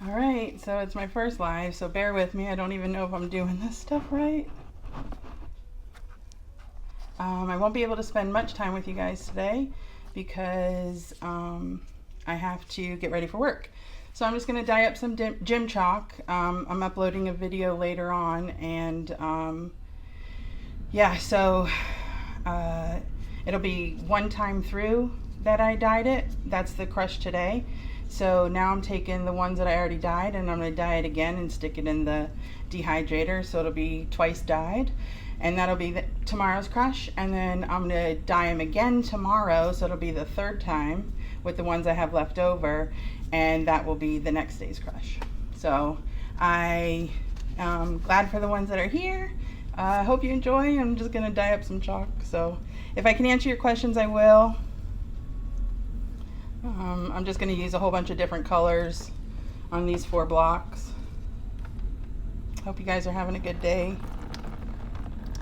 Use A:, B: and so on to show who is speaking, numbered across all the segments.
A: All right, so it's my first live, so bear with me. I don't even know if I'm doing this stuff right. I won't be able to spend much time with you guys today because I have to get ready for work. So I'm just going to dye up some gym chalk. I'm uploading a video later on, and yeah, so it'll be one time through that I dyed it. That's the crush today. So now I'm taking the ones that I already dyed, and I'm going to dye it again and stick it in the dehydrator, so it'll be twice dyed, and that'll be tomorrow's crush. And then I'm going to dye them again tomorrow, so it'll be the third time with the ones I have left over, and that will be the next day's crush. So I am glad for the ones that are here. I hope you enjoy. I'm just going to dye up some chalk, so if I can answer your questions, I will. I'm just going to use a whole bunch of different colors on these 4 blocks. Hope you guys are having a good day.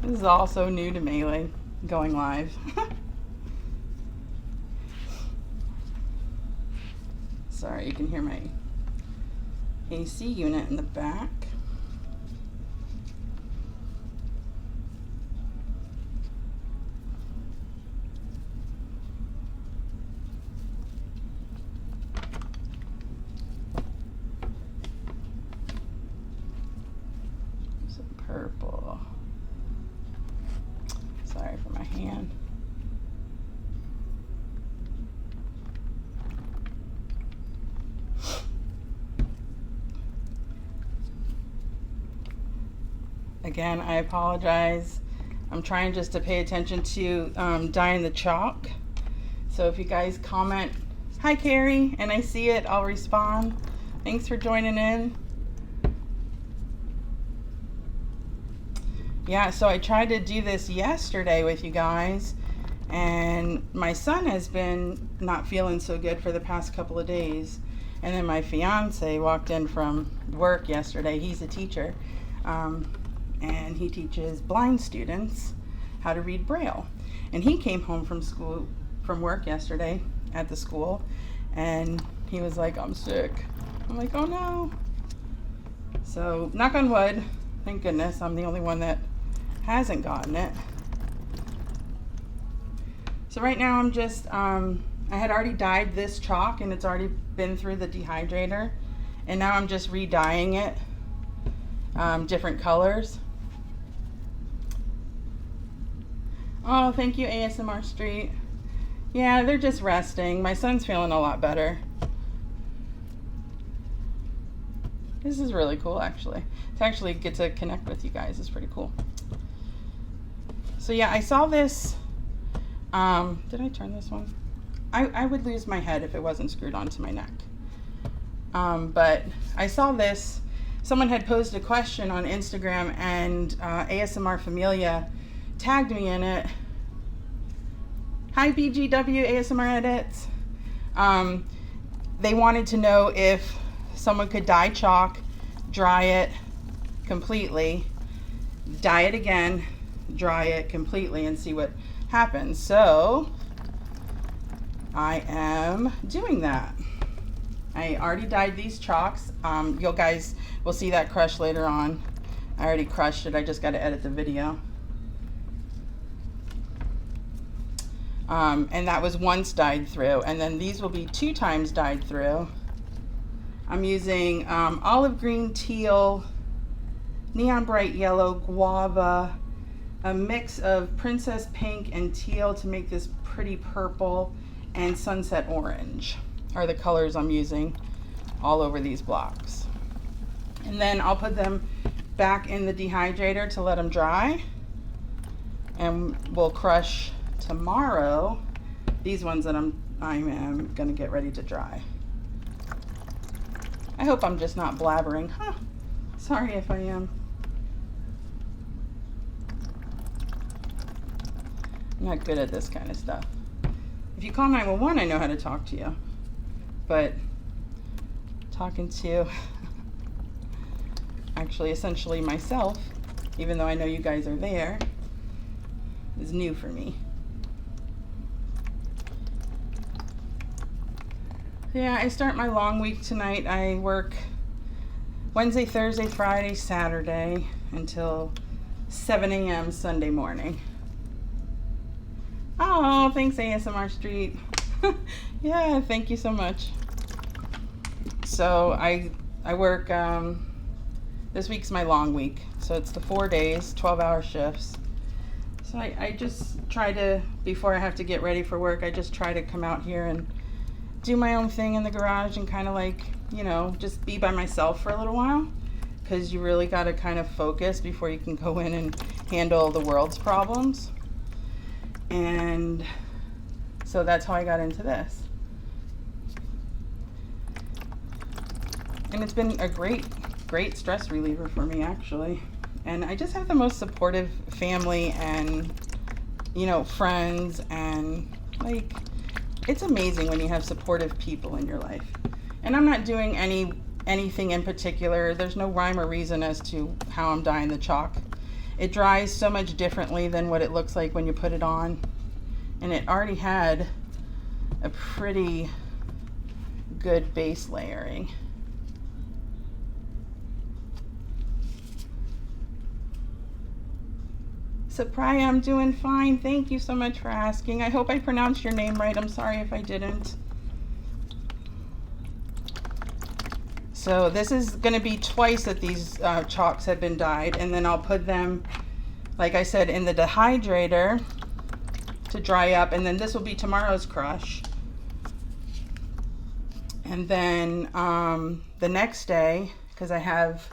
A: This is all so new to me, like going live. Sorry, you can hear my AC unit in the back. Purple. Sorry for my hand. Again, I apologize. I'm trying just to pay attention to dyeing the chalk. So if you guys comment, "Hi Carrie," and I see it, I'll respond. Thanks for joining in. Yeah, so I tried to do this yesterday with you guys, and my son has been not feeling so good for the past couple of days. And then my fiance walked in from work yesterday. He's a teacher, and he teaches blind students how to read Braille. And he came home from work yesterday at the school, and he was like, "I'm sick." I'm like, "Oh no." So knock on wood, thank goodness I'm the only one that hasn't gotten it. So right now I'm just, I had already dyed this chalk, and it's already been through the dehydrator, and now I'm just re-dyeing it different colors. Oh, thank you, ASMR Street. Yeah, they're just resting. My son's feeling a lot better. This is really cool, actually. To actually get to connect with you guys is pretty cool. So yeah, I saw this, did I turn this one? I would lose my head if it wasn't screwed onto my neck. But I saw this, someone had posed a question on Instagram, and ASMR Familia tagged me in it. Hi BGW ASMR Edits. They wanted to know if someone could dye chalk, dry it completely, dye it again, dry it completely, and see what happens. So I am doing that. I already dyed these chalks. You guys will see that crush later on. I already crushed it. I just got to edit the video. And that was once dyed through, and then these will be 2 times dyed through. I'm using olive green, teal, neon bright yellow, guava, a mix of princess pink and teal to make this pretty purple, and sunset orange are the colors I'm using all over these blocks. And then I'll put them back in the dehydrator to let them dry, and we'll crush tomorrow these ones that I am gonna get ready to dry. I hope I'm just not blabbering. Sorry if I am. I'm not good at this kind of stuff. If you call 911, I know how to talk to you. But talking to actually essentially myself, even though I know you guys are there, is new for me. Yeah, I start my long week tonight. I work Wednesday, Thursday, Friday, Saturday until 7 a.m. Sunday morning. Oh, thanks ASMR Street. Yeah, thank you so much. So I work, this week's my long week. So it's the 4 days, 12-hour shifts. So I just try to, before I have to get ready for work, I just try to come out here and do my own thing in the garage and kind of like, you know, just be by myself for a little while. Because you really got to kind of focus before you can go in and handle the world's problems. And so that's how I got into this. And it's been a great stress reliever for me, actually. And I just have the most supportive family and, you know, friends, and like, it's amazing when you have supportive people in your life. And I'm not doing anything in particular. There's no rhyme or reason as to how I'm dyeing the chalk. It dries so much differently than what it looks like when you put it on. And it already had a pretty good base layering. Surprise, I'm doing fine. Thank you so much for asking. I hope I pronounced your name right. I'm sorry if I didn't. So this is going to be twice that these chalks have been dyed, and then I'll put them, like I said, in the dehydrator to dry up, and then this will be tomorrow's crush. And then the next day, because I have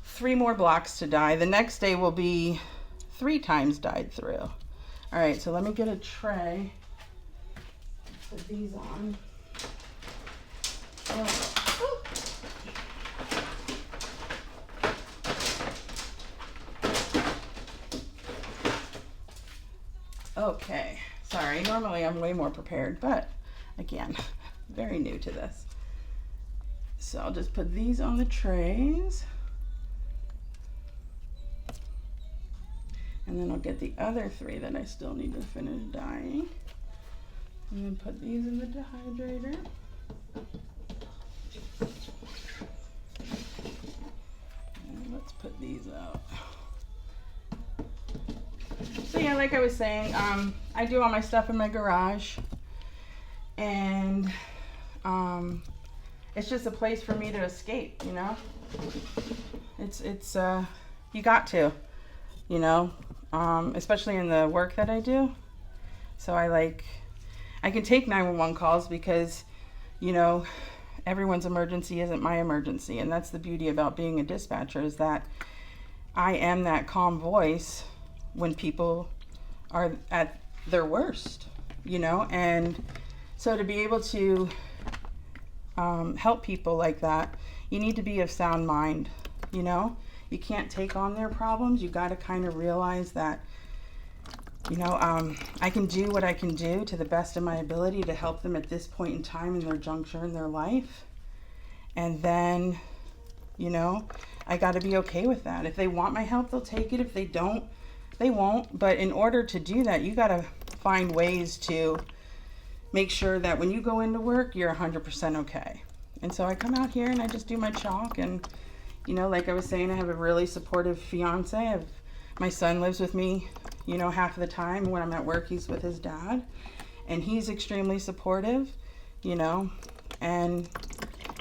A: 3 more blocks to dye, the next day will be 3 times dyed through. All right, so let me get a tray. Put these on. Oh. Okay, sorry, normally I'm way more prepared, but again, very new to this. So I'll just put these on the trays. And then I'll get the other 3 that I still need to finish dyeing. And then put these in the dehydrator. And let's put these out. So yeah, like I was saying, I do all my stuff in my garage. And it's just a place for me to escape, you know? It's you got to, you know? Especially in the work that I do. So I can take 911 calls because, you know, everyone's emergency isn't my emergency. And that's the beauty about being a dispatcher, is that I am that calm voice when people are at their worst, you know. And so to be able to help people like that, you need to be of sound mind, you know. You can't take on their problems. You got to kind of realize that, you know, I can do what I can do to the best of my ability to help them at this point in time in their juncture in their life. And then, you know, I got to be okay with that. If they want my help, they'll take it. If they don't, they won't. But in order to do that, you got to find ways to make sure that when you go into work, you're 100% okay. And so I come out here and I just do my chalk. And you know, like I was saying, I have a really supportive fiance. My son lives with me, you know, half of the time. When I'm at work, he's with his dad. And he's extremely supportive, you know. And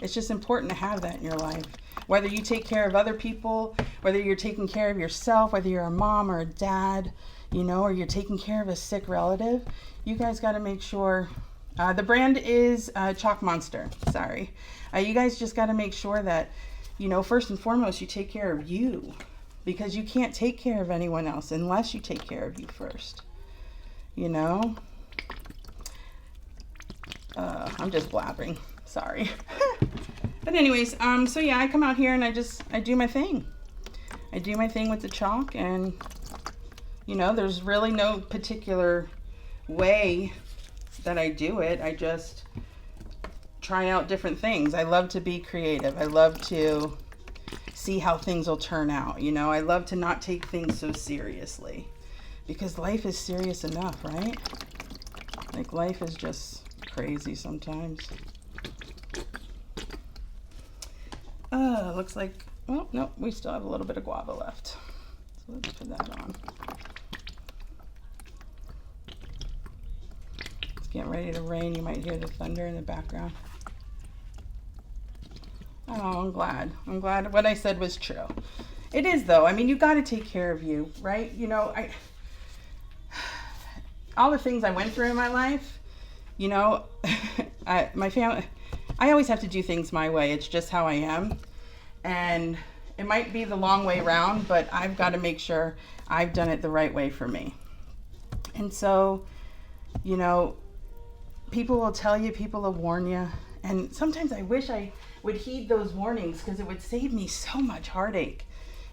A: it's just important to have that in your life. Whether you take care of other people, whether you're taking care of yourself, whether you're a mom or a dad, you know, or you're taking care of a sick relative, you guys got to make sure. The brand is Chalk Monster. Sorry. You guys just got to make sure that, you know, first and foremost, you take care of you, because you can't take care of anyone else unless you take care of you first, you know. I'm just blabbering, sorry. But anyways, so yeah, I come out here and I do my thing. I do my thing with the chalk, and you know, there's really no particular way that I do it. I just try out different things. I love to be creative. I love to see how things will turn out. You know, I love to not take things so seriously, because life is serious enough, right? Like, life is just crazy sometimes. Looks like, well, nope, we still have a little bit of guava left. So let's put that on. It's getting ready to rain. You might hear the thunder in the background. Oh, I'm glad. I'm glad what I said was true. It is, though. I mean, you got to take care of you, right? You know, all the things I went through in my life, you know, my family, I always have to do things my way. It's just how I am. And it might be the long way round, but I've got to make sure I've done it the right way for me. And so, you know, people will tell you, people will warn you. And sometimes I wish I would heed those warnings because it would save me so much heartache.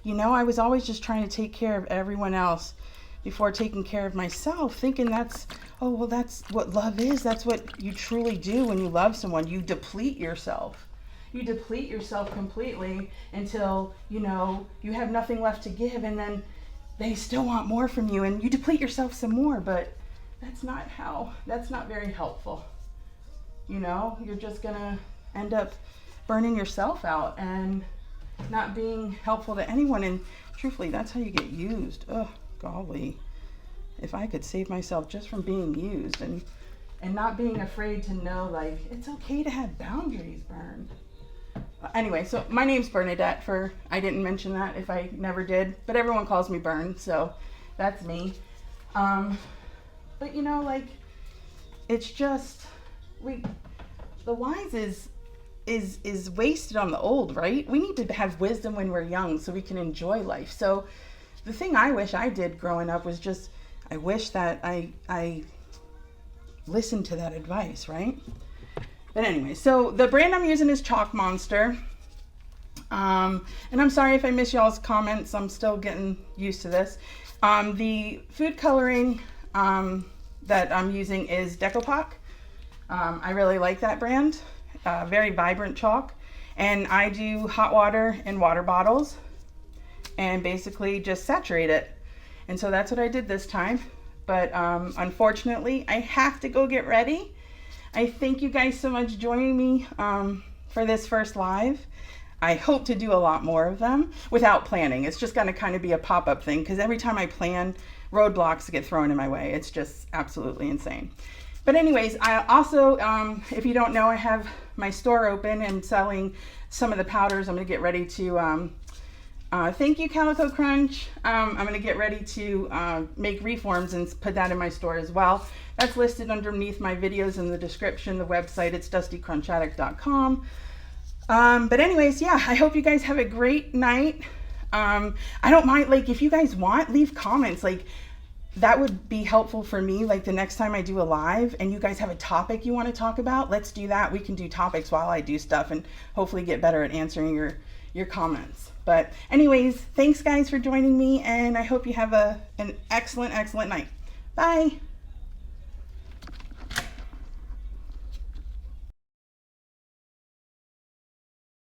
A: You know, I was always just trying to take care of everyone else before taking care of myself, thinking that's, oh, well, that's what love is. That's what you truly do when you love someone. You deplete yourself. You deplete yourself completely until, you know, you have nothing left to give, and then they still want more from you, and you deplete yourself some more, but that's not very helpful. You know, you're just gonna end up burning yourself out and not being helpful to anyone, and truthfully, that's how you get used. Oh, golly. If I could save myself just from being used and not being afraid to know, like, it's okay to have boundaries, Bern. Anyway, so my name's Bernadette, I didn't mention that if I never did, but everyone calls me Bern, so that's me. But you know, like, it's just, the wise is wasted on the old, right? We need to have wisdom when we're young so we can enjoy life. So the thing I wish I did growing up was just, I wish that I listened to that advice, right? But anyway, so the brand I'm using is Chalk Monster. And I'm sorry if I miss y'all's comments. I'm still getting used to this. The food coloring that I'm using is Decopop. I really like that brand. Very vibrant chalk. And I do hot water in water bottles and basically just saturate it. And so that's what I did this time. But unfortunately, I have to go get ready. I thank you guys so much joining me for this first live. I hope to do a lot more of them without planning. It's just going to kind of be a pop-up thing because every time I plan, roadblocks get thrown in my way. It's just absolutely insane. But anyways, I also, if you don't know, I have my store open and selling some of the powders. I'm going to get ready to, thank you, Calico Crunch. I'm going to get ready to make reforms and put that in my store as well. That's listed underneath my videos in the description. The website, it's Dusty-Crunch-Addict.com. But anyways, yeah, I hope you guys have a great night. I don't mind, like, if you guys want, leave comments. Like, that would be helpful for me. Like, the next time I do a live and you guys have a topic you want to talk about, let's do that. We can do topics while I do stuff and hopefully get better at answering your comments. But anyways, thanks guys for joining me, and I hope you have an excellent night. Bye.